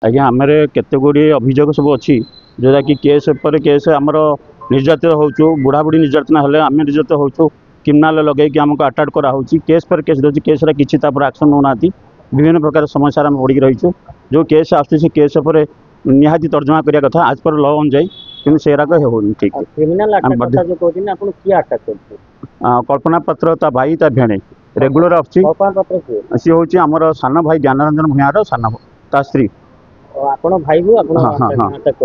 आज्ञा आम केते गुड़ी अभियोग सब अच्छी जोटा कि केस पर केस आमर निर्यातित हो बुढ़ा बुढ़ी निर्यातना हेल्ले आम निर्यातित हो क्रिमिनाल लगे आमको अटाक कराऊँ केस पर केस दूसरी केस किसी एक्शन नौना विभिन्न प्रकार समस्या आम पड़ी रहीचु जो केस आस केस पर निहाती तर्जमा करने कथा आज पर लॉ अनुजाई कि सेराक हो ठीक कल्पना पत्र ता भाई ता भेणे रेगुलर आसी सी हूँ आमर सान भाई ज्ञानरंजन भूयार सान ता स्त्री भाई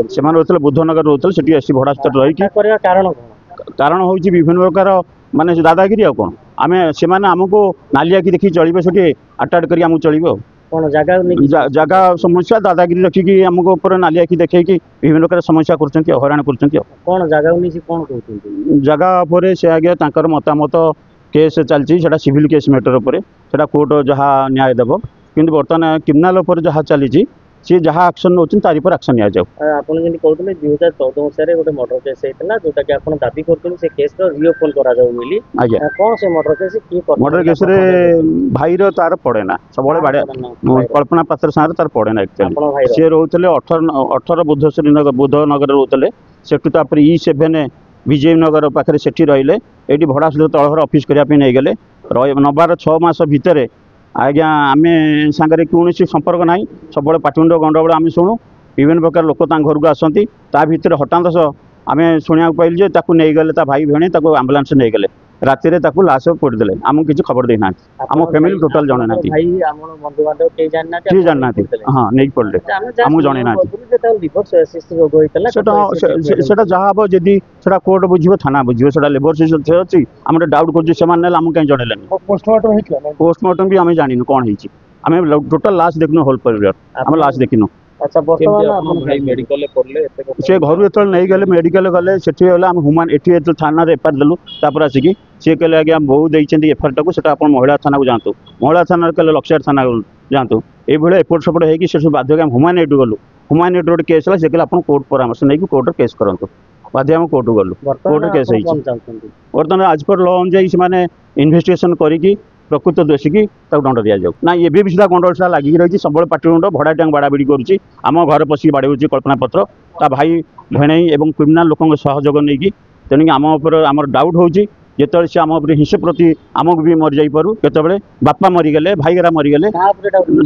से रोते बुद्धनगर रोते से आसी भड़ा रही कारण हूँ विभिन्न प्रकार माने दादागिरी आ कौन आम से आमको नाली आखि देखिए चलिए से अटाक कर चलो जगह समस्या दादागिरी रखिकी आमको ऊपर नाली आखि देखे विभिन्न प्रकार समस्या कर हराण जगह पर से आगे मतामत केस चलती सिविल केस मैटर पर कोर्ट जहाँ न्याय देव कि बर्तमान क्रिमिनाल जहाँ चली सी जहाँ एक्शन नौ तारी पर एक्शन नि जाऊ आपन जेंति कहतले 2014 मसिया गोटे मर्डर केस हेतला जोटा कि आपन दाबी करतले से केस रो रिओपन करा जाऊ मिली आज्ञा कोन से मर्डर केस की मर्डर केस रे भाई रो तार पड़े ना सब बाड़े कल्पना पत्र सार तार पड़े ना एक्चुअली से रोतले 18 बुद्धनगर रोतले सेटु तापर E7 विजय नगर पाखरे सेठी रहिले एटी भड़ा तलहर ऑफिस करिया पे नै गेले नबार 6 मास भितरे आज्ञा आम सांगे कौन संपर्क ना सब पाटिमुंड गंडगोल आम शुणु विभिन्न प्रकार लोक घर को आसती भितर हठात आम शुणा पाइल नहीं गले भाई भेणी आम्बुलांस नहीं गले राति लाश पोड़देले आमको किसी खबर देना आम फैमिली टोटाल जन ना जानना हाँ नहीं पड़े आमको जन ना जहाँ हम जदि कोर्ट बुझे थाना बुझे से लेबर अच्छी आम डाउट कर कहीं जनइलानी पोस्टमार्टम भी आम जान कौन होम टोटाल लाश देखनु होल परिवार आम लाश देखिनु अच्छा भाई मेडिकल पड़ले से घर जो नहीं गले मेडिकल गले से ह्यूमान एटी थाना एफआईआर देलु तापर आसिकी सी कहले आज्ञा बहु देते एफआईआर टाक आप महिला थाना को जातु महिला थाना कहले लक्ष्यार थाना जातु ये एपट सेपट होगी बाध्य ह्यूमान एट गलु ह्यूमान एट गोटे केस है आप कोर्ट परामर्श नहीं कोर्ट केस करूँ बाध्य आम कोर्ट गलु कोर्ट केस बर्तमान आज पर लॉ अनुजाई इन्वेस्टिगेशन करी प्रकृत दोषी की दंड दि जाऊ ना ये भी सुधा गंडगोल लगिक रही सब पाटिमुंड भड़ा टाँग बाड़ाबाड़ी करुच्ची आम घर पशिक बाड़े कल्पना पत्र ता भाई भेणई और क्रिमिनाल लोक सहयोग नहीं तेणुक आम आम डाउट हो जिते से आम हिंस प्रति आमको भी मरी जापरू केतबे बापा मरीगले भाईगरा मरीगले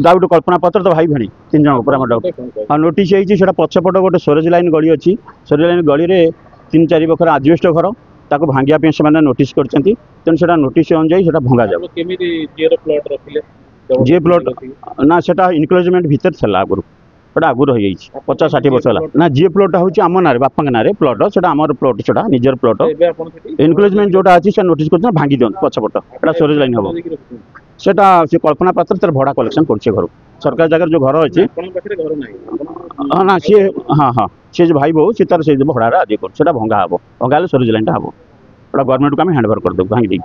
डाउट कल्पना पत्र तो भाई भेणी 3 जन ऊपर आम डाउट हाँ नोटिस होती पछपट गोटे सोरेज लाइन गली अच्छी सोरेज लाइन गली में 3-4 बखर आजबेस्ट घर ताको भांगिया से नोटिस करछंती तेन सेटा नोटिस अनुजाई सेटा भंगा जाबो केमिति जीरो प्लॉट रखिले जे प्लॉट ना सेटा इनक्लोजमेंट भीतर छला आगुरु सेटा आगुरु हो जाई 50-60 वर्ष होला ना जे प्लॉट होची आम नारे बापा नारे प्लॉट सेटा हमर प्लॉट सेटा निजर प्लॉट इनक्लोजमेंट जोटा अछि से नोटिस करछन भांगी दोन पछपट सेटा स्टोरेज लाइन हबो सेटा से कल्पना पत्र तर भड़ा कलेक्शन करछे घर सरकार जगह जो घर अछि अपन पाखरे घर नाही हां ना से हां हां से भाई बहु से तार से भड़ा आदि कर सेटा भंगा हबो भंगाले स्टोरेज लाइन टा हबो गवर्नमेंट को आम हैंड ओवर कर दो भांगी दी